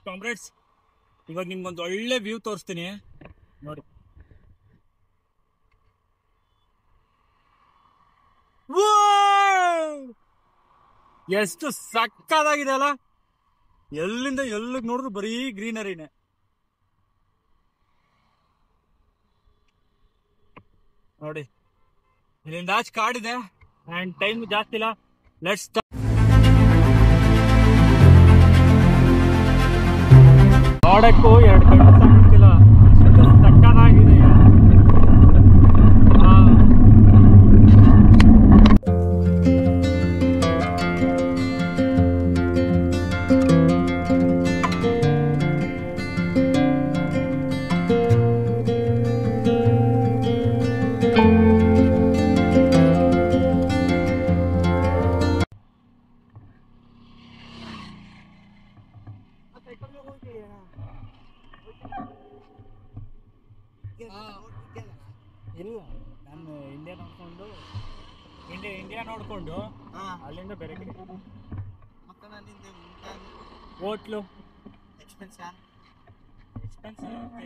Comrades, ಇವಾಗ ನಿಮ್ಗೊಂದು ಒಳ್ಳೆ ವ್ಯೂ ತೋರಿಸ್ತೀನಿ ನೋಡಿ. ಎಷ್ಟು ಸಕ್ಕದಾಗಿದೆ ಅಲ್ಲ. ಎಲ್ಲಿಂದ ಎಲ್ಲಿಗೆ ನೋಡಿದ್ರು ಬರೀ ಗ್ರೀನರಿನೇ. ನೋಡಿ, ಇಲ್ಲಿಂದ ಆಚೆ ಕಾಡಿದೆ ಅಂಡ್ ಟೈಮ್ ಜಾಸ್ತಿ ಇಲ್ಲ. ಲೆಟ್ಸ್ ನೋಡಕ್ಕೂ 2 ಗಂಟೆ ಸಾಕಾಗ್ತಿಲ್ಲ, ಅಷ್ಟು ಸಕ್ಕದಾಗಿದೆ. ಇಲ್ಲ, ನಾನು ಇಂಡಿಯಾ ನೋಡ್ಕೊಂಡು ಅಲ್ಲಿಂದ ಬೇರೆ ಕಡೆ ಹೋಟ್ಲು. ಎಕ್ಸ್ಪೆನ್ಸ್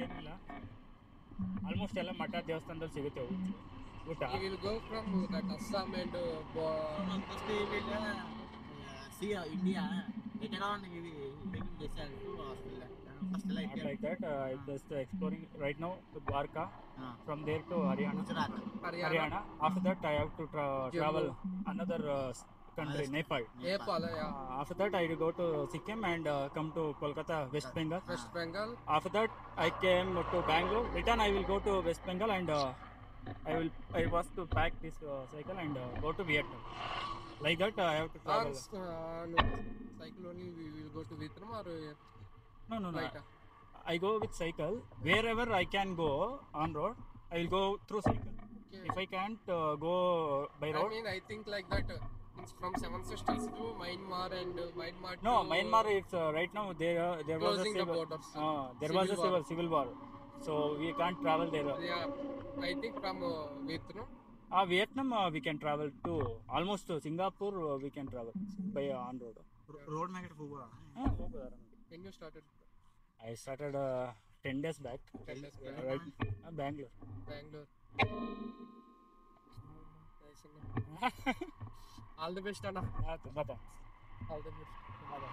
ಏನಿಲ್ಲ, ಆಲ್ಮೋಸ್ಟ್ ಎಲ್ಲ ಮಠ ದೇವಸ್ಥಾನದಲ್ಲಿ ಸಿಗುತ್ತೆ ಊಟ. Assam and India. Like that, I'm just exploring right now to Dwarka. From there to Haryana. After that, I have to travel another country, Nepal. After that, I will go to Sikkim and come to Kolkata, West Bengal. After that, I came to Bangalore. Return, I will go to West Bengal and I was to pack this cycle and go to Vietnam. Like that, I have to travel. Cycle only we will go to Vietnam or no. I go with cycle. Wherever I can go on road, I will go through cycle. Okay. If I can't go by road. I think like that. It's from Seven Sisters to Myanmar and Myanmar. No, Myanmar. It's right now there was a civil war, so we can't travel there. Yeah, I think from Vietnam. Vietnam we can travel to almost to Singapore. We can travel by on road. Road make it hoga. When you started? I started 10 days back. 10 days back. Right, Bangalore. All the best, Anna. Bye. All the best. Bye.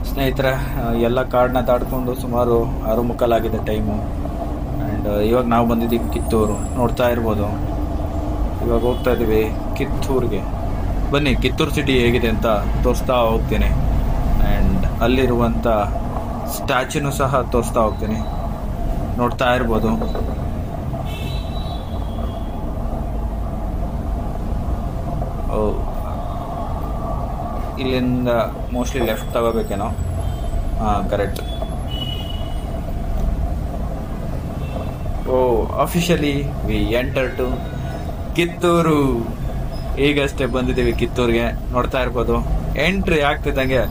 ಸ್ನೇಹಿತರೆ, ಎಲ್ಲ ಕಾಡನ್ನ ದಾಟ್ಕೊಂಡು ಸುಮಾರು 6:45 ಆಗಿದೆ time. And ಇವಾಗ ನಾವು ಬಂದಿದ್ದೀವಿ ಕಿತ್ತೂರು. ನೋಡ್ತಾ ಇರ್ಬೋದು, ಇವಾಗ ಹೋಗ್ತಾ ಇದ್ದೀವಿ ಕಿತ್ತೂರಿಗೆ. ಬನ್ನಿ, ಕಿತ್ತೂರು ಸಿಟಿ ಹೇಗಿದೆ ಅಂತ ತೋರಿಸ್ತಾ ಹೋಗ್ತೀನಿ. ಆ್ಯಂಡ್ ಅಲ್ಲಿರುವಂಥ ಸ್ಟ್ಯಾಚ್ಯೂನು ಸಹ ತೋರಿಸ್ತಾ ಹೋಗ್ತೀನಿ. ನೋಡ್ತಾ ಇರ್ಬೋದು. ಇಲ್ಲಿಂದ ಮೋಸ್ಟ್ಲಿ ಲೆಫ್ಟ್ ತಗೋಬೇಕೇನೋ. Correct. Officially we enter to Kittur. ಈಗಷ್ಟೇ ಬಂದಿದ್ದೀವಿ ಕಿತ್ತೂರಿಗೆ. ನೋಡ್ತಾ ಇರ್ಬೋದು, ಎಂಟ್ರಿ ಆಗ್ತಿದ್ದಂಗೆ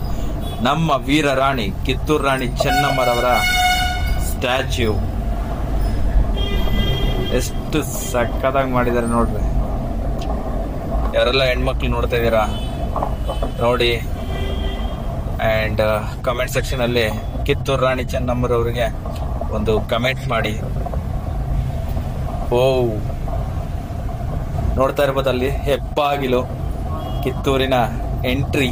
ನಮ್ಮ ವೀರ ರಾಣಿ ಕಿತ್ತೂರು ರಾಣಿ ಚೆನ್ನಮ್ಮರವರ ಸ್ಟ್ಯಾಚ್ಯೂ. ಎಷ್ಟು ಸಕ್ಕದಾಗಿ ಮಾಡಿದ್ದಾರೆ ನೋಡ್ರಿ. ಯಾರೆಲ್ಲ ಹೆಣ್ಮಕ್ಳು ನೋಡ್ತಾ ಇದ್ದೀರಾ ನೋಡಿ. ಆ್ಯಂಡ್ ಕಮೆಂಟ್ ಸೆಕ್ಷನಲ್ಲಿ ಕಿತ್ತೂರು ರಾಣಿ ಚೆನ್ನಮ್ಮರವರಿಗೆ ಒಂದು ಕಮೆಂಟ್ ಮಾಡಿ. ನೋಡ್ತಾ ಇರ್ಬೋದು, ಅಲ್ಲಿ ಹೆಬ್ಬಾಗಿಲು ಕಿತ್ತೂರಿನ ಎಂಟ್ರಿ.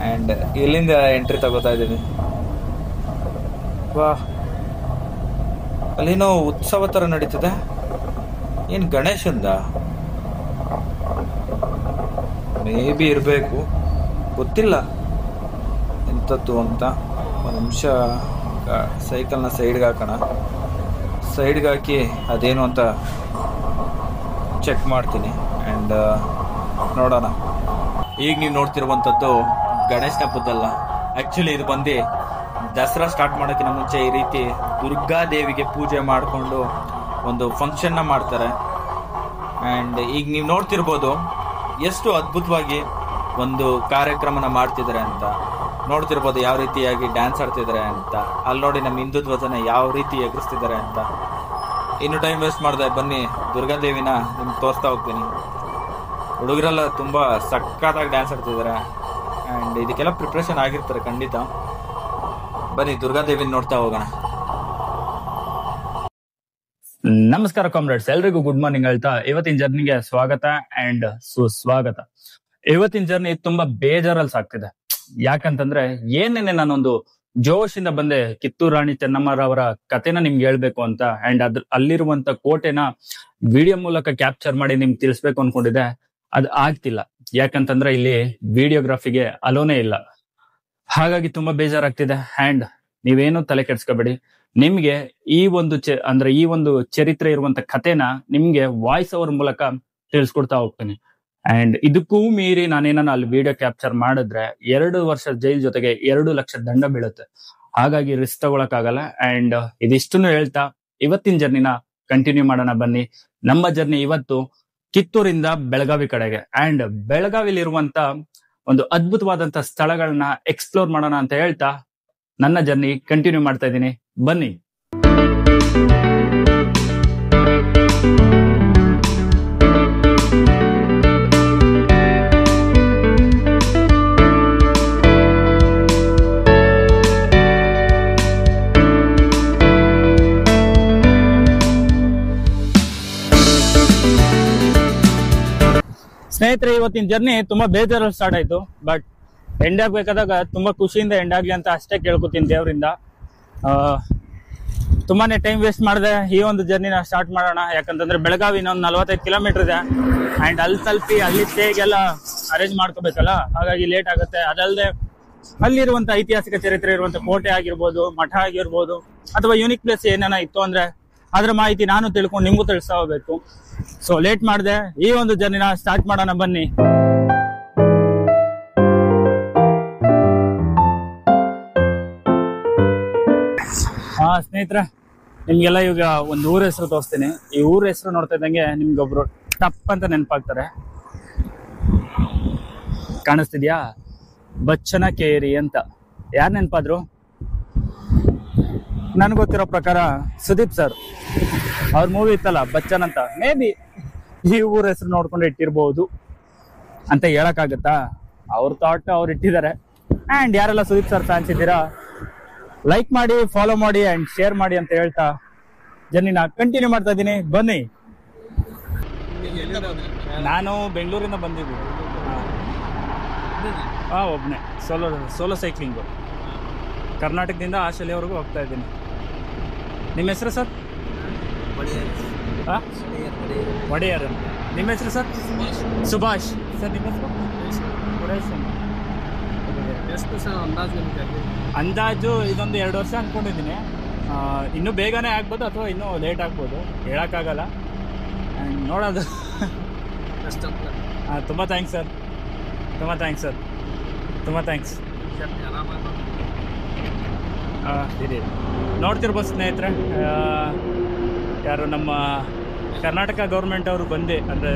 ಆ್ಯಂಡ್ ಇಲ್ಲಿಂದ ಎಂಟ್ರಿ ತಗೋತಾ ಇದ್ದೀವಿ. ಅಲ್ಲೇನೋ ಉತ್ಸವ ಥರ ನಡೀತದೆ. ಏನು ಗಣೇಶಂದ ಮೇ ಬಿ ಇರಬೇಕು, ಗೊತ್ತಿಲ್ಲ ಎಂಥದ್ದು ಅಂತ. ಒಂದು ನಿಮಿಷ ಸೈಕಲ್ನ ಸೈಡ್ಗೆ ಹಾಕೋಣ. ಸೈಡ್ಗೆ ಹಾಕಿ ಅದೇನು ಅಂತ ಚೆಕ್ ಮಾಡ್ತೀನಿ ಆ್ಯಂಡ್ ನೋಡೋಣ. ಈಗ ನೀವು ನೋಡ್ತಿರುವಂಥದ್ದು ಗಣೇಶನ ಹಬ್ಬದಲ್ಲ, ಆ್ಯಕ್ಚುಲಿ ಇದು ಬಂದು ದಸರಾ ಸ್ಟಾರ್ಟ್ ಮಾಡೋಕ್ಕಿಂತ ಮುಂಚೆ ಈ ರೀತಿ ದುರ್ಗಾದೇವಿಗೆ ಪೂಜೆ ಮಾಡಿಕೊಂಡು ಒಂದು ಫಂಕ್ಷನ್ನ ಮಾಡ್ತಾರೆ. ಆ್ಯಂಡ್ ಈಗ ನೀವು ನೋಡ್ತಿರ್ಬೋದು ಎಷ್ಟು ಅದ್ಭುತವಾಗಿ ಒಂದು ಕಾರ್ಯಕ್ರಮನ ಮಾಡ್ತಿದ್ದಾರೆ ಅಂತ. ನೋಡ್ತಿರ್ಬೋದು ಯಾವ ರೀತಿಯಾಗಿ ಡ್ಯಾನ್ಸ್ ಆಡ್ತಿದ್ದಾರೆ ಅಂತ. ಅಲ್ಲಿ ನೋಡಿ ನಮ್ಮ ಹಿಂದೂ ಧ್ವಜನ ಯಾವ ರೀತಿ ಎಗರಿಸ್ತಿದ್ದಾರೆ ಅಂತ. ಇನ್ನು ಟೈಮ್ ವೇಸ್ಟ್ ಮಾಡಿದೆ, ಬನ್ನಿ ದುರ್ಗಾದೇವಿನ ನಿಮ್ಗೆ ತೋರಿಸ್ತಾ ಹೋಗ್ತೀನಿ. ಹುಡುಗರೆಲ್ಲ ತುಂಬ ಸಕ್ಕತ್ತಾಗಿ ಡ್ಯಾನ್ಸ್ ಆಡ್ತಿದ್ದಾರೆ ಆ್ಯಂಡ್ ಇದಕ್ಕೆಲ್ಲ ಪ್ರಿಪ್ರೇಷನ್ ಆಗಿರ್ತಾರೆ ಖಂಡಿತ. ಬನ್ನಿ ದುರ್ಗಾದೇವಿನ ನೋಡ್ತಾ ಹೋಗೋಣ. ನಮಸ್ಕಾರ ಕಾಮ್ರೇಡ್ಸ್, ಎಲ್ರಿಗೂ ಗುಡ್ ಮಾರ್ನಿಂಗ್ ಹೇಳ್ತಾ ಇವತ್ತಿನ ಜರ್ನಿಗೆ ಸ್ವಾಗತ ಅಂಡ್ ಸುಸ್ವಾಗತ. ಇವತ್ತಿನ ಜರ್ನಿ ತುಂಬಾ ಬೇಜಾರಲ್ಲಿ ಸಾಕ್ತಿದೆ. ಯಾಕಂತಂದ್ರೆ ಏನೇನೆ ನಾನೊಂದು ಜೋಶಿಂದ ಬಂದೆ ಕಿತ್ತೂರು ರಾಣಿ ಚೆನ್ನಮ್ಮರವರ ಕಥೆನ ನಿಮ್ಗೆ ಹೇಳ್ಬೇಕು ಅಂತ ಅಂಡ್ ಅಲ್ಲಿರುವಂತ ಕೋಟೆನ ವಿಡಿಯೋ ಮೂಲಕ ಕ್ಯಾಪ್ಚರ್ ಮಾಡಿ ನಿಮ್ಗೆ ತಿಳಿಸ್ಬೇಕು ಅನ್ಕೊಂಡಿದ್ದೆ. ಅದು ಆಗ್ತಿಲ್ಲ, ಯಾಕಂತಂದ್ರೆ ಇಲ್ಲಿ ವಿಡಿಯೋಗ್ರಫಿಗೆ ಅಲೋನೇ ಇಲ್ಲ. ಹಾಗಾಗಿ ತುಂಬಾ ಬೇಜಾರಾಗ್ತಿದೆ. ಅಂಡ್ ನೀವೇನು ತಲೆ ಕೆಡ್ಸ್ಕೋಬೇಡಿ, ನಿಮ್ಗೆ ಈ ಒಂದು ಚರಿತ್ರೆ ಇರುವಂತ ಕಥೆನ ನಿಮ್ಗೆ ವಾಯ್ಸ್ ಓವರ್ ಮೂಲಕ ತಿಳಿಸ್ಕೊಡ್ತಾ ಹೋಗ್ತೀನಿ. ಅಂಡ್ ಇದಕ್ಕೂ ಮೀರಿ ನಾನೇನ ಅಲ್ಲಿ ವಿಡಿಯೋ ಕ್ಯಾಪ್ಚರ್ ಮಾಡಿದ್ರೆ 2 ವರ್ಷ ಜೈಲ್ ಜೊತೆಗೆ 2 ಲಕ್ಷ ದಂಡ ಬೀಳುತ್ತೆ. ಹಾಗಾಗಿ ರಿಸ್ಕ್ ತಗೊಳಕ್ಕಾಗಲ್ಲ. ಅಂಡ್ ಇದಿಷ್ಟನ್ನು ಹೇಳ್ತಾ ಇವತ್ತಿನ ಜರ್ನಿನ ಕಂಟಿನ್ಯೂ ಮಾಡೋಣ ಬನ್ನಿ. ನಮ್ಮ ಜರ್ನಿ ಇವತ್ತು ಕಿತ್ತೂರಿಂದ ಬೆಳಗಾವಿ ಕಡೆಗೆ ಅಂಡ್ ಬೆಳಗಾವಿಲಿರುವಂತ ಒಂದು ಅದ್ಭುತವಾದಂತ ಸ್ಥಳಗಳನ್ನ ಎಕ್ಸ್ಪ್ಲೋರ್ ಮಾಡೋಣ ಅಂತ ಹೇಳ್ತಾ ನನ್ನ ಜರ್ನಿ ಕಂಟಿನ್ಯೂ ಮಾಡ್ತಾ ಇದ್ದೀನಿ. ಬನ್ನಿ. ಸ್ನೇಹಿತರೆ, ಇವತ್ತಿನ ಜರ್ನಿ ತುಂಬಾ ಬೇಜಾರಲ್ಲಿ ಸ್ಟಾರ್ಟ್ ಆಯ್ತು. ಬಟ್ ಎಂಡ್ ಆಗ್ಬೇಕಾದಾಗ ತುಂಬಾ ಖುಷಿಯಿಂದ ಎಂಡ್ ಆಗ್ಲಿ ಅಂತ ಅಷ್ಟೇ ಕೇಳ್ಕೊತೀನಿ ದೇವರಿಂದ. ತುಂಬಾನೇ ಟೈಮ್ ವೇಸ್ಟ್ ಮಾಡಿದೆ. ಈ ಒಂದು ಜರ್ನಿನ ಸ್ಟಾರ್ಟ್ ಮಾಡೋಣ. ಯಾಕಂತಂದ್ರೆ ಬೆಳಗಾವಿನ ಒಂದು 45 ಕಿಲೋಮೀಟರ್ ಇದೆ ಅಂಡ್ ಅಲ್ಲಿ ತಲುಪಿ ಅಲ್ಲಿ ಸ್ಟೇಗೆಲ್ಲ ಅರೇಂಜ್ ಮಾಡ್ಕೋಬೇಕಲ್ಲ, ಹಾಗಾಗಿ ಲೇಟ್ ಆಗುತ್ತೆ. ಅದಲ್ಲದೆ ಅಲ್ಲಿರುವಂತ ಐತಿಹಾಸಿಕ ಚರಿತ್ರೆ ಇರುವಂತ ಕೋಟೆ ಆಗಿರ್ಬೋದು, ಮಠ ಆಗಿರ್ಬೋದು, ಅಥವಾ ಯೂನಿಕ್ ಪ್ಲೇಸ್ ಏನೇನ ಇತ್ತು ಅಂದ್ರೆ ಅದ್ರ ಮಾಹಿತಿ ನಾನು ತಿಳ್ಕೊಂಡು ನಿಮ್ಗೂ ತಿಳಿಸ್ತಾ ಹೋಗ್ಬೇಕು. ಸೊ ಲೇಟ್ ಮಾಡಿದೆ, ಈ ಒಂದು ಜರ್ನಿನ ಸ್ಟಾರ್ಟ್ ಮಾಡೋಣ ಬನ್ನಿ. ಸ್ನೇಹಿತರೆ, ನಿಮ್ಗೆಲ್ಲ ಈಗ ಒಂದು ಊರ ಹೆಸರು ತೋರಿಸ್ತೀನಿ. ಈ ಊರ ಹೆಸರು ನೋಡ್ತಾ ಇದ್ದಂಗೆ ನಿಮ್ಗೊಬ್ರು ಟಪ್ ಅಂತ ನೆನಪಾಗ್ತಾರೆ. ಕಾಣಿಸ್ತಿದ್ಯಾ? ಬಚ್ಚನಕೇರಿ ಅಂತ. ಯಾರು ನೆನಪಾದ್ರು? ನನ್ಗೆ ಗೊತ್ತಿರೋ ಪ್ರಕಾರ ಸುದೀಪ್ ಸರ್ ಅವ್ರ ಮೂವಿ ಇತ್ತಲ್ಲ ಬಚ್ಚನ್ ಅಂತ, ಮೇ ಬಿ ಈ ಊರ ಹೆಸರು ನೋಡ್ಕೊಂಡು ಇಟ್ಟಿರ್ಬೋದು ಅಂತ ಹೇಳಕ್ಕಾಗತ್ತಾ? ಅವ್ರ ಥಾಟ್ ಅವ್ರು ಇಟ್ಟಿದ್ದಾರೆ. ಅಂಡ್ ಯಾರೆಲ್ಲ ಸುದೀಪ್ ಸರ್ ಫ್ಯಾನ್ಸ್ ಇದ್ದೀರಾ, ಲೈಕ್ ಮಾಡಿ, ಫಾಲೋ ಮಾಡಿ ಅಂಡ್ ಶೇರ್ ಮಾಡಿ ಅಂತ ಹೇಳ್ತಾ ಜರ್ನಿನ ಕಂಟಿನ್ಯೂ ಮಾಡ್ತಾ ಇದ್ದೀನಿ. ಬನ್ನಿ. ನಾನು ಬೆಂಗಳೂರಿಂದ ಬಂದಿದ್ದೀನಿ. ಒಬ್ಬನೇ ಸೋಲೋ ಸೈಕ್ಲಿಂಗು. ಕರ್ನಾಟಕದಿಂದ ಆಸ್ಟ್ರೇಲಿಯಾವರೆಗೂ ಹೋಗ್ತಾ ಇದ್ದೀನಿ. ನಿಮ್ಮ ಹೆಸರು ಸರ್? ಒಡೆಯರ್. ನಿಮ್ಮ ಹೆಸರು ಸರ್? ಸುಭಾಷ್. ಸರ್ ನಿಮ್ಮ ಹೆಸರು? ಸುರೇಶ್. ಅಂದಾಜು ಇದೊಂದು 2 ವರ್ಷ ಅಂದ್ಕೊಂಡಿದ್ದೀನಿ. ಇನ್ನೂ ಬೇಗನೆ ಆಗ್ಬೋದು ಅಥವಾ ಇನ್ನೂ ಲೇಟ್ ಆಗ್ಬೋದು, ಹೇಳೋಕ್ಕಾಗಲ್ಲ. ಆ್ಯಂಡ್ ನೋಡೋದು. ತುಂಬ ಥ್ಯಾಂಕ್ಸ್ ಸರ್, ತುಂಬ ಥ್ಯಾಂಕ್ಸ್ ಸರ್, ತುಂಬ ಥ್ಯಾಂಕ್ಸ್. ಇದೆ ನೋಡ್ತಿರ್ಬೋದು ಸ್ನೇಹಿತರೆ, ಯಾರು ನಮ್ಮ ಕರ್ನಾಟಕ ಗೌರ್ಮೆಂಟ್ ಅವರು ಬಂದು ಅಂದರೆ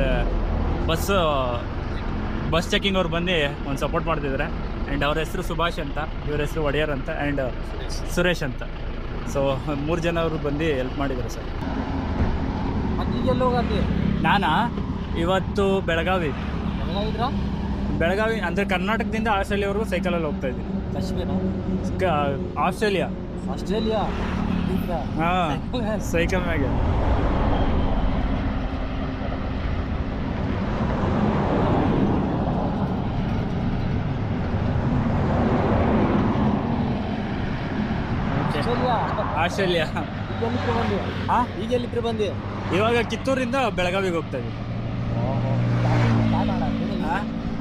ಬಸ್ ಚೆಕಿಂಗ್ ಅವ್ರು ಬಂದು ಒಂದು ಸಪೋರ್ಟ್ ಮಾಡ್ತಿದ್ದಾರೆ. ಆ್ಯಂಡ್ ಅವ್ರ ಹೆಸರು ಸುಭಾಷ್ ಅಂತ, ಇವ್ರ ಹೆಸರು ಒಡೆಯರ್ ಅಂತ, ಆ್ಯಂಡ್ ಸುರೇಶ್ ಅಂತ. ಸೊ 3 ಜನ ಅವರು ಬಂದು ಹೆಲ್ಪ್ ಮಾಡಿದ್ದಾರೆ ಸರ್. ನಾನಾ ಇವತ್ತು ಬೆಳಗಾವಿ ಅಂದರೆ ಕರ್ನಾಟಕದಿಂದ ಆಸ್ಟ್ರೇಲಿಯಾವರೆಗೂ ಸೈಕಲಲ್ಲಿ ಹೋಗ್ತಾ ಇದ್ದೀನಿ. ಆಸ್ಟ್ರೇಲಿಯಾ ಹಾಂ, ಸೈಕಲ್ ಮ್ಯಾಗೆ. ಆಸ್ಟ್ರೇಲಿಯಾ. ಈಗ ಎಲ್ಲಿದ್ರು ಬಂದಿ? ಇವಾಗ ಕಿತ್ತೂರಿಂದ ಬೆಳಗಾವಿಗೆ ಹೋಗ್ತಾ ಇದ್ದೀವಿ.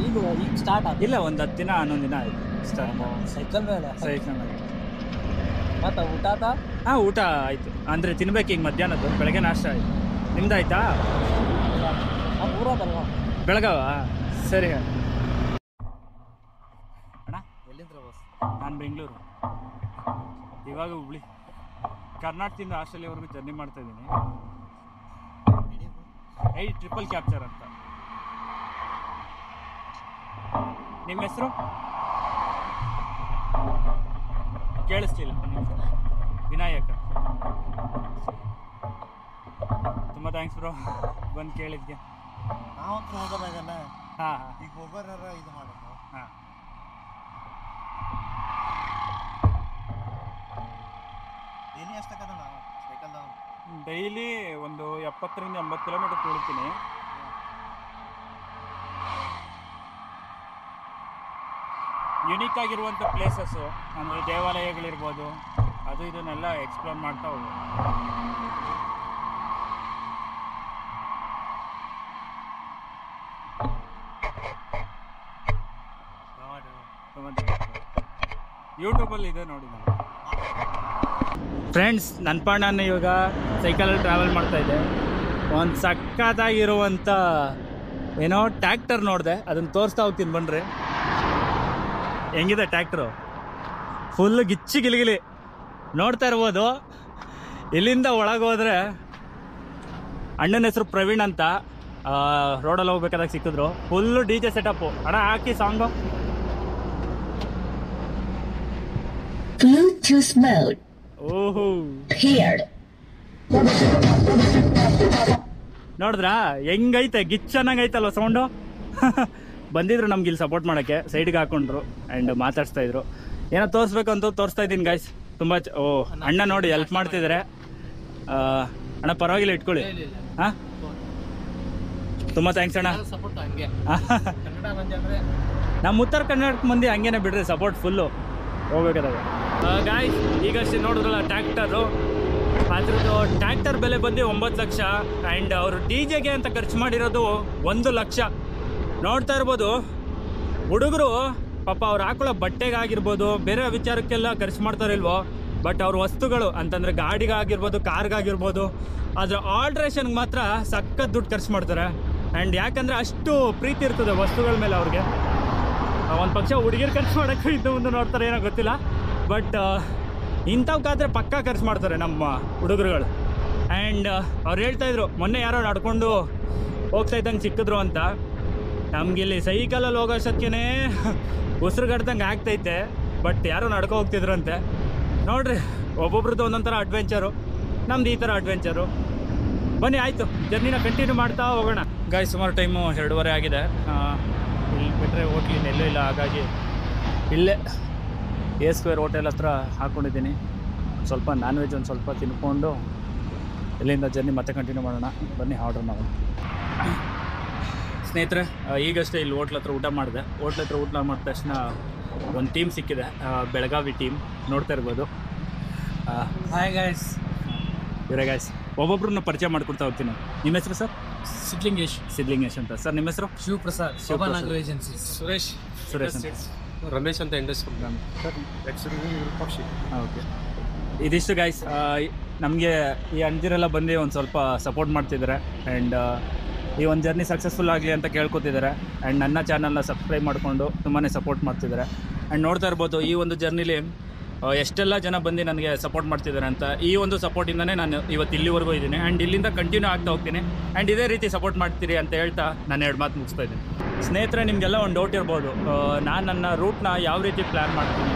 ಈಗ ಸ್ಟಾರ್ಟ್ ಇಲ್ಲ, ಒಂದು 10 ದಿನ 11 ದಿನ ಆಯಿತು ಸ್ಟಾರ್ಟ್. ಸೈಕಲ್ ಮೇಲೆ ಸೈಕಲ್ ಮೇಲೆ ಮತ್ತೆ ಊಟ ಆತ? ಹಾಂ, ಊಟ ಆಯಿತು. ಅಂದರೆ ತಿನ್ಬೇಕು ಈಗ ಮಧ್ಯಾಹ್ನದ್ದು. ಬೆಳಗ್ಗೆ ನಾಷ್ಟ ಆಯಿತು. ನಿಮ್ದಾಯ್ತಾ? ಊರ ಬೆಳಗಾವ್. ಬೆಳಗಾವ? ಸರಿ ಅಣ್ಣ. ಎಲ್ಲಿಂದ ಬಸ್? ನಾನು ಬೆಂಗಳೂರು, ಇವಾಗ ಹುಬ್ಳಿ. ಕರ್ನಾಟಕದಿಂದ ಆಸ್ಟ್ರೇಲಿಯಾವರೆಗೂ ಜರ್ನಿ ಮಾಡ್ತಾ ಇದ್ದೀನಿ. 8 ಟ್ರಿಪಲ್ ಕ್ಯಾಪ್ಚರ್ ಅಂತ. ನಿಮ್ಮ ಹೆಸರು? ಕೇಳಿಸ್ತಿಲ್ಲ. ವಿನಾಯಕ. ತುಂಬ ಥ್ಯಾಂಕ್ಸ್ ಬ್ರೋ, ಬಂದು ಕೇಳಿದ್ಗೆ. ನಾವಂತೂ ಹೋಗೋದಾಗಲ್ಲ. ಹಾಂ ಹಾಂ, ಈಗ ಹೋಗೋರ ಇದು ಮಾಡೋದು. ಹಾಂ. ಡೈಲಿ ಎಷ್ಟಕ್ಕದ ನಾವು ಸೈಕಲ್ ಡೈಲಿ ಒಂದು 70 ರಿಂದ 80 ಕಿಲೋಮೀಟರ್ ತುಳಿತೀನಿ. ಯುನೀಕ್ ಆಗಿರುವಂಥ ಪ್ಲೇಸಸ್ಸು ಅಂದರೆ ದೇವಾಲಯಗಳಿರ್ಬೋದು, ಅದು ಇದನ್ನೆಲ್ಲ ಎಕ್ಸ್ಪ್ಲೋರ್ ಮಾಡ್ತಾ ಹೋಗೋದು. ಯೂಟ್ಯೂಬಲ್ಲಿ ಇದೆ ನೋಡಿ. ನಾನು ಫ್ರೆಂಡ್ಸ್, ನನ್ನ ಪಾಡನ್ನು ಇವಾಗ ಸೈಕಲಲ್ಲಿ ಟ್ರಾವೆಲ್ ಮಾಡ್ತಾ ಇದ್ದೆ. ಒಂದು ಸಕ್ಕತ್ತಾಗಿರುವಂಥ ಏನೋ ಟ್ಯಾಕ್ಟರ್ ನೋಡಿದೆ, ಅದನ್ನು ತೋರಿಸ್ತಾ ಹೋಗ್ತೀನಿ ಬನ್ನಿರಿ. ಹೆಂಗಿದೆ ಟ್ಯಾಕ್ಟ್ರು? ಫುಲ್ಲು ಗಿಚ್ಚಿ ಗಿಲಿಗಿಲಿ ನೋಡ್ತಾ ಇರ್ಬೋದು. ಇಲ್ಲಿಂದ ಒಳಗೆ ಹೋದರೆ ಅಣ್ಣನ ಹೆಸರು ಪ್ರವೀಣ್ ಅಂತ, ರೋಡಲ್ಲಿ ಹೋಗ್ಬೇಕಾದಾಗ ಸಿಕ್ಕಿದ್ರು. Full DJ setup. ಅಣ್ಣ ಹಾಕಿ ಸಾಂಗು. Bluetooth mode ಓಹೋ, paired. ನೋಡಿದ್ರಾ ಹೆಂಗೈತೆ? ಗಿಚ್ಚನ್ನಾಗೈತಲ್ವ ಸೌಂಡು. ಬಂದಿದ್ರು ನಮ್ಗೆ ಇಲ್ಲಿ ಸಪೋರ್ಟ್ ಮಾಡೋಕ್ಕೆ, ಸೈಡ್ಗೆ ಹಾಕೊಂಡ್ರು ಆ್ಯಂಡ್ ಮಾತಾಡ್ಸ್ತಾಯಿದ್ರು. ಏನೋ ತೋರಿಸ್ಬೇಕಂತ ತೋರಿಸ್ತಾ ಇದ್ದೀನಿ ಗಾಯ್ಸ್. ತುಂಬ ಅಣ್ಣ ನೋಡಿ ಹೆಲ್ಪ್ ಮಾಡ್ತಿದ್ದಾರೆ. ಅಣ್ಣ ಪರವಾಗಿಲ್ಲ, ಇಟ್ಕೊಳ್ಳಿ. ಹಾಂ, ತುಂಬ ಥ್ಯಾಂಕ್ಸ್ ಅಣ್ಣ. ಸಪೋರ್ಟ್ ಹಂಗೆ ಕನ್ನಡ ಮಂದಿ ಅಂದರೆ ನಮ್ಮ ಉತ್ತರ ಕರ್ನಾಟಕ ಮಂದಿ ಹಂಗೇನೆ ಬಿಡ್ರಿ, ಸಪೋರ್ಟ್ ಫುಲ್ಲು ಹೋಗ್ಬೇಕಾದಾಗ. ಗಾಯ್ಸ್, ಈಗಷ್ಟೇ ನೋಡಿದ್ರಲ್ಲ ಟ್ಯಾಕ್ಟರು. ಅದ್ರದ್ದು ಟ್ಯಾಕ್ಟರ್ ಬೆಲೆ ಬಂದು 9 ಲಕ್ಷ ಆ್ಯಂಡ್ ಅವರು DJಗೆ ಅಂತ ಖರ್ಚು ಮಾಡಿರೋದು 1 ಲಕ್ಷ. ನೋಡ್ತಾ ಇರ್ಬೋದು ಹುಡುಗರು ಪಾಪ ಅವ್ರು ಹಾಕೊಳ್ಳೋ ಬಟ್ಟೆಗಾಗಿರ್ಬೋದು, ಬೇರೆ ವಿಚಾರಕ್ಕೆಲ್ಲ ಖರ್ಚು ಮಾಡ್ತಾರಿಲ್ವೋ, ಬಟ್ ಅವ್ರ ವಸ್ತುಗಳು ಅಂತಂದರೆ ಗಾಡಿಗಾಗಿರ್ಬೋದು, ಕಾರ್ಗಾಗಿರ್ಬೋದು, ಅದರ ಆಲ್ಟ್ರೇಷನ್ಗೆ ಮಾತ್ರ ಸಖತ್ ದುಡ್ಡು ಖರ್ಚು ಮಾಡ್ತಾರೆ. ಆ್ಯಂಡ್ ಯಾಕಂದರೆ ಅಷ್ಟು ಪ್ರೀತಿ ಇರ್ತದೆ ವಸ್ತುಗಳ ಮೇಲೆ ಅವ್ರಿಗೆ. ಒಂದು ಪಕ್ಷ ಹುಡುಗಿರು ಖರ್ಚು ಮಾಡೋಕ್ಕೂ ಇದ್ದು ಮುಂದೆ ನೋಡ್ತಾರೆ, ಏನೋ ಗೊತ್ತಿಲ್ಲ. ಬಟ್ ಇಂಥವಕ್ಕಾದರೆ ಪಕ್ಕಾ ಖರ್ಚು ಮಾಡ್ತಾರೆ ನಮ್ಮ ಹುಡುಗರುಗಳು. ಆ್ಯಂಡ್ ಅವ್ರು ಹೇಳ್ತಾಯಿದ್ರು, ಮೊನ್ನೆ ಯಾರೋ ನಡ್ಕೊಂಡು ಹೋಗ್ತಾ ಇದ್ದಂಗೆ ಸಿಕ್ಕಿದ್ರು ಅಂತ. ನಮಗಿಲ್ಲಿ ಸೈಕಲಲ್ಲಿ ಹೋಗೋ ಅಷ್ಟಕ್ಕೇ ಉಸಿರುಗಡ್ದಂಗೆ ಆಗ್ತೈತೆ, ಬಟ್ ಯಾರೋ ನಡ್ಕೊ ಹೋಗ್ತಿದ್ರಂತೆ. ನೋಡ್ರಿ, ಒಬ್ಬೊಬ್ರದ್ದು ಒಂದೊಂಥರ ಅಡ್ವೆಂಚರು. ನಮ್ದು ಈ ಥರ ಅಡ್ವೆಂಚರು. ಬನ್ನಿ, ಆಯಿತು, ಜರ್ನಿನ ಕಂಟಿನ್ಯೂ ಮಾಡ್ತಾ ಹೋಗೋಣ. ಗಾಯ್ಸ್, ಸುಮಾರು ಟೈಮು 2:30 ಆಗಿದೆ. ಇಲ್ಲಿ ಬಿಟ್ಟರೆ ಹೋಟ್ಲಿನ ಎಲ್ಲೂ ಇಲ್ಲ, ಹಾಗಾಗಿ ಇಲ್ಲೇ A Square ಹೋಟೆಲ್ ಹತ್ರ ಹಾಕ್ಕೊಂಡಿದ್ದೀನಿ. ಸ್ವಲ್ಪ ನಾನ್ ವೆಜ್ ಒಂದು ಸ್ವಲ್ಪ ತಿನ್ಕೊಂಡು ಇಲ್ಲಿಂದ ಜರ್ನಿ ಮತ್ತೆ ಕಂಟಿನ್ಯೂ ಮಾಡೋಣ. ಬನ್ನಿ, ಆರ್ಡರ್ ನಾವು. ಸ್ನೇಹಿತರೆ, ಈಗಷ್ಟೇ ಇಲ್ಲಿ ಹೋಟ್ಲ್ ಹತ್ರ ಊಟ ಮಾಡಿದೆ. ಹೋಟ್ಲ್ ಹತ್ರ ಊಟ ಮಾಡಿದ ತಕ್ಷಣ ಒಂದು ಟೀಮ್ ಸಿಕ್ಕಿದೆ, ಬೆಳಗಾವಿ ಟೀಮ್. ನೋಡ್ತಾ ಇರ್ಬೋದು. Hi guys. ಇವರೇ ಗಾಯ್ಸ್, ಒಬ್ಬೊಬ್ರನ್ನ ಪರಿಚಯ ಮಾಡ್ಕೊಡ್ತಾ ಹೋಗ್ತೀನಿ. ನಿಮ್ಮ ಹೆಸರು ಸರ್? ಸಿದ್ಲಿಂಗೇಶ್ ಅಂತ. ಸರ್ ನಿಮ್ಮ ಹೆಸರು? ಶಿವಪ್ರಸಾದ್, ಶೋಭಾನಗರ ಏಜೆನ್ಸಿ. ಸುರೇಶ್ ಅಂತ. ರಮೇಶ್ ಅಂತ ಇಂಡಸ್ಟ್ರಿ ಓಕೆ, ಇದಿಷ್ಟು ಗೈಸ್. ನಮಗೆ ಈ ಅಣ್ಜಿರೆಲ್ಲ ಬಂದು ಒಂದು ಸ್ವಲ್ಪ ಸಪೋರ್ಟ್ ಮಾಡ್ತಿದ್ದಾರೆ ಆ್ಯಂಡ್ ಈ ಒಂದು ಜರ್ನಿ ಸಕ್ಸಸ್ಫುಲ್ ಆಗಲಿ ಅಂತ ಕೇಳ್ಕೊತಿದ್ದಾರೆ. ಆ್ಯಂಡ್ ನನ್ನ ಚಾನಲ್ನ ಸಬ್ಸ್ಕ್ರೈಬ್ ಮಾಡಿಕೊಂಡು ತುಂಬಾ ಸಪೋರ್ಟ್ ಮಾಡ್ತಿದ್ದಾರೆ. ಆ್ಯಂಡ್ ನೋಡ್ತಾ ಇರ್ಬೋದು ಈ ಒಂದು ಜರ್ನಿಲಿ ಎಷ್ಟೆಲ್ಲ ಜನ ಬಂದು ನನಗೆ ಸಪೋರ್ಟ್ ಮಾಡ್ತಿದ್ದಾರೆ ಅಂತ. ಈ ಒಂದು ಸಪೋರ್ಟಿಂದನೇ ನಾನು ಇವತ್ತು ಇಲ್ಲಿವರೆಗೂ ಇದ್ದೀನಿ ಆ್ಯಂಡ್ ಇಲ್ಲಿಂದ ಕಂಟಿನ್ಯೂ ಆಗ್ತಾ ಹೋಗ್ತೀನಿ. ಆ್ಯಂಡ್ ಇದೇ ರೀತಿ ಸಪೋರ್ಟ್ ಮಾಡ್ತೀರಿ ಅಂತ ಹೇಳ್ತಾ ನಾನು 2 ಮಾತು ಮುಗಿಸ್ತಾ ಇದ್ದೀನಿ. ಸ್ನೇಹಿತರೆ, ನಿಮಗೆಲ್ಲ ಒಂದು ಡೌಟ್ ಇರ್ಬೋದು, ನಾನು ನನ್ನ ರೂಟ್ನ ಯಾವ ರೀತಿ ಪ್ಲ್ಯಾನ್ ಮಾಡ್ತೀನಿ.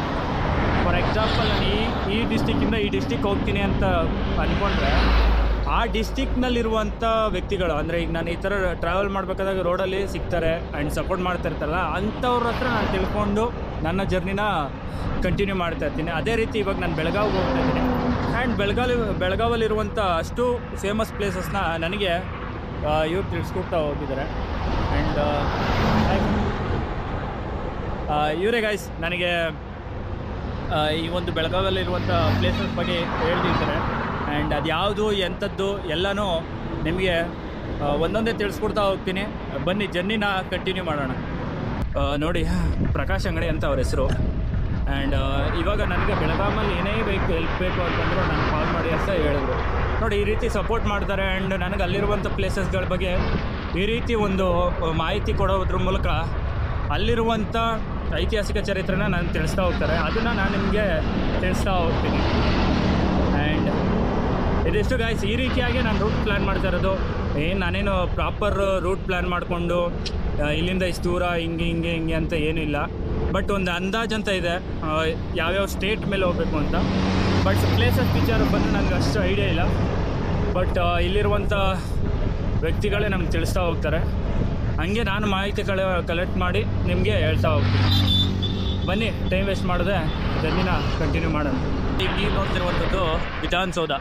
ಫಾರ್ ಎಕ್ಸಾಂಪಲ್, ನಾನು ಈ ಡಿಸ್ಟಿಕ್ಕಿಂದ ಈ ಡಿಸ್ಟಿಕ್ ಹೋಗ್ತೀನಿ ಅಂತ ಅಂದ್ಕೊಂಡ್ರೆ ಆ ಡಿಸ್ಟಿಕ್ನಲ್ಲಿರುವಂಥ ವ್ಯಕ್ತಿಗಳು, ಅಂದರೆ ಈಗ ನಾನು ಈ ಥರ ಟ್ರಾವೆಲ್ ಮಾಡಬೇಕಾದಾಗ ರೋಡಲ್ಲಿ ಸಿಗ್ತಾರೆ ಆ್ಯಂಡ್ ಸಪೋರ್ಟ್ ಮಾಡ್ತಾ ಇರ್ತಾರಲ್ಲ, ಅಂಥವ್ರ ಹತ್ರ ನಾನು ತಿಳ್ಕೊಂಡು ನನ್ನ ಜರ್ನಿನ ಕಂಟಿನ್ಯೂ ಮಾಡ್ತಾ ಇರ್ತೀನಿ. ಅದೇ ರೀತಿ ಇವಾಗ ನಾನು ಬೆಳಗಾವಿಗೆ ಹೋಗ್ತಾ ಇದ್ದೀನಿ ಆ್ಯಂಡ್ ಬೆಳಗಾವಲ್ಲಿರುವಂಥ ಅಷ್ಟು ಫೇಮಸ್ ಪ್ಲೇಸಸ್ನ ನನಗೆ ಇವ್ರು ತಿಳಿಸ್ಕೊಡ್ತಾ ಹೋಗಿದ್ದಾರೆ. ಆ್ಯಂಡ್ ಇವರೇ ಗೈಸ್ ನನಗೆ ಈ ಒಂದು ಬೆಳಗಾವಲ್ಲಿರುವಂಥ ಪ್ಲೇಸಸ್ ಬಗ್ಗೆ ಹೇಳ್ತಿದ್ದಾರೆ. ಆ್ಯಂಡ್ ಅದು ಯಾವುದು ಎಂಥದ್ದು ಎಲ್ಲನೂ ನಿಮಗೆ ಒಂದೊಂದೇ ತಿಳಿಸ್ಕೊಡ್ತಾ ಹೋಗ್ತೀನಿ. ಬನ್ನಿ, ಜರ್ನಿನ ಕಂಟಿನ್ಯೂ ಮಾಡೋಣ. ನೋಡಿ, ಪ್ರಕಾಶ್ ಅಂಗಡಿ ಅಂತ ಅವ್ರ ಹೆಸರು. ಆ್ಯಂಡ್ ಇವಾಗ ನನಗೆ ಬೆಳಗಾಮಲ್ಲಿ ಏನೇ ಬೇಕು ಹೆಲ್ಪ್ ಬೇಕು ಅಂತಂದರೂ ನಾನು ಕಾಲ್ ಮಾಡಿ ಅಂತ ಹೇಳಿದ್ರು. ನೋಡಿ ಈ ರೀತಿ ಸಪೋರ್ಟ್ ಮಾಡ್ತಾರೆ. ಆ್ಯಂಡ್ ನನಗೆ ಅಲ್ಲಿರುವಂಥ ಪ್ಲೇಸಸ್ಗಳ ಬಗ್ಗೆ ಈ ರೀತಿ ಒಂದು ಮಾಹಿತಿ ಕೊಡೋದ್ರ ಮೂಲಕ ಅಲ್ಲಿರುವಂಥ ಐತಿಹಾಸಿಕ ಚರಿತ್ರೆನ ನಾನು ತಿಳಿಸ್ತಾ ಹೋಗ್ತಾರೆ. ಅದನ್ನು ನಾನು ನಿಮಗೆ ತಿಳಿಸ್ತಾ ಹೋಗ್ತೀನಿ. ಆ್ಯಂಡ್ ಇದಿಷ್ಟು ಗಾಯ್ಸ್, ಈ ರೀತಿಯಾಗಿ ನಾನು ರೂಟ್ ಪ್ಲ್ಯಾನ್ ಮಾಡ್ತಾ ಇರೋದು. ನಾನೇನು ಪ್ರಾಪರ್ ರೂಟ್ ಪ್ಲ್ಯಾನ್ ಮಾಡಿಕೊಂಡು ಇಲ್ಲಿಂದ ಇಷ್ಟು ದೂರ ಹಿಂಗೆ ಅಂತ ಏನೂ ಇಲ್ಲ. ಬಟ್ ಒಂದು ಅಂದಾಜು ಅಂತ ಇದೆ ಯಾವ್ಯಾವ ಸ್ಟೇಟ್ ಮೇಲೆ ಹೋಗಬೇಕು ಅಂತ. ಬಟ್ ಪ್ಲೇಸಸ್ ವಿಚಾರ ಬಂದು ನನಗೆ ಅಷ್ಟು ಐಡಿಯಾ ಇಲ್ಲ. ಬಟ್ ಇಲ್ಲಿರುವಂಥ ವ್ಯಕ್ತಿಗಳೇ ನಮ್ಗೆ ತಿಳಿಸ್ತಾ ಹೋಗ್ತಾರೆ. ಹಾಗೆ ನಾನು ಮಾಹಿತಿ ಕಲೆಕ್ಟ್ ಮಾಡಿ ನಿಮಗೆ ಹೇಳ್ತಾ ಹೋಗ್ತೀನಿ. ಬನ್ನಿ, ಟೈಮ್ ವೇಸ್ಟ್ ಮಾಡದೆ ಜರ್ನಿನ ಕಂಟಿನ್ಯೂ ಮಾಡೋಣ. ಈಗ ನೀವು ನೋಡ್ತಿರುವಂಥದ್ದು ವಿಧಾನಸೌಧ.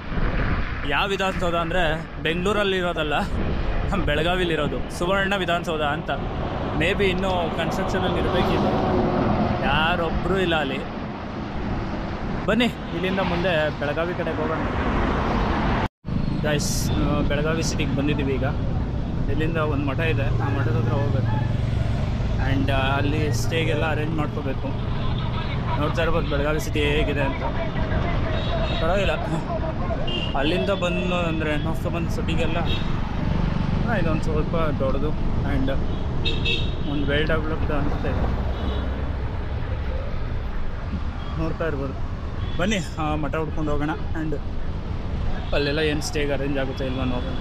ಯಾವ ವಿಧಾನಸೌಧ ಅಂದರೆ ಬೆಂಗಳೂರಲ್ಲಿರೋದಲ್ಲ, ಬೆಳಗಾವಿಲಿರೋದು ಸುವರ್ಣ ವಿಧಾನಸೌಧ ಅಂತ. ಮೇ ಬಿ ಇನ್ನೂ ಕನ್ಸ್ಟ್ರಕ್ಷನಲ್ಲಿ ಇರಬೇಕಿದೆ, ಯಾರೊಬ್ಬರೂ ಇಲ್ಲ ಅಲ್ಲಿ. ಬನ್ನಿ ಇಲ್ಲಿಂದ ಮುಂದೆ ಬೆಳಗಾವಿ ಕಡೆಗೆ ಹೋಗೋಣ. ಗೈಸ್, ಬೆಳಗಾವಿ ಸಿಟಿಗೆ ಬಂದಿದ್ದೀವಿ ಈಗ. ಇಲ್ಲಿಂದ ಒಂದು ಮಠ ಇದೆ, ಆ ಮಠದ ಹತ್ರ ಹೋಗ್ಬೇಕು. ಆ್ಯಂಡ್ ಅಲ್ಲಿ ಸ್ಟೇಗೆಲ್ಲ ಅರೇಂಜ್ ಮಾಡ್ಕೋಬೇಕು. ನೋಡ್ತಾ ಇರ್ಬೋದು ಬೆಳಗಾವಿ ಸಿಟಿ ಹೇಗಿದೆ ಅಂತ. ಪರವಾಗಿಲ್ಲ, ಅಲ್ಲಿಂದ ಬಂದು ಅಂದರೆ ಬಂದು ಸಿಟಿಗೆಲ್ಲ ಇದೊಂದು ಸ್ವಲ್ಪ ದೊಡ್ಡದು ಆ್ಯಂಡ್ ಒಂದು ವೆಲ್ ಡೆವಲಪ್ಡ್ ಅನಿಸುತ್ತೆ. ನೋಡ್ತಾ ಇರ್ಬೋದು. ಬನ್ನಿ ಮಠ ಹುಡ್ಕೊಂಡು ಹೋಗೋಣ. ಆ್ಯಂಡ್ ಅಲ್ಲೆಲ್ಲ ಏನು ಸ್ಟೇಗೆ ಅರೇಂಜ್ ಆಗುತ್ತೆ ಇಲ್ವ ನೋಡೋಣ.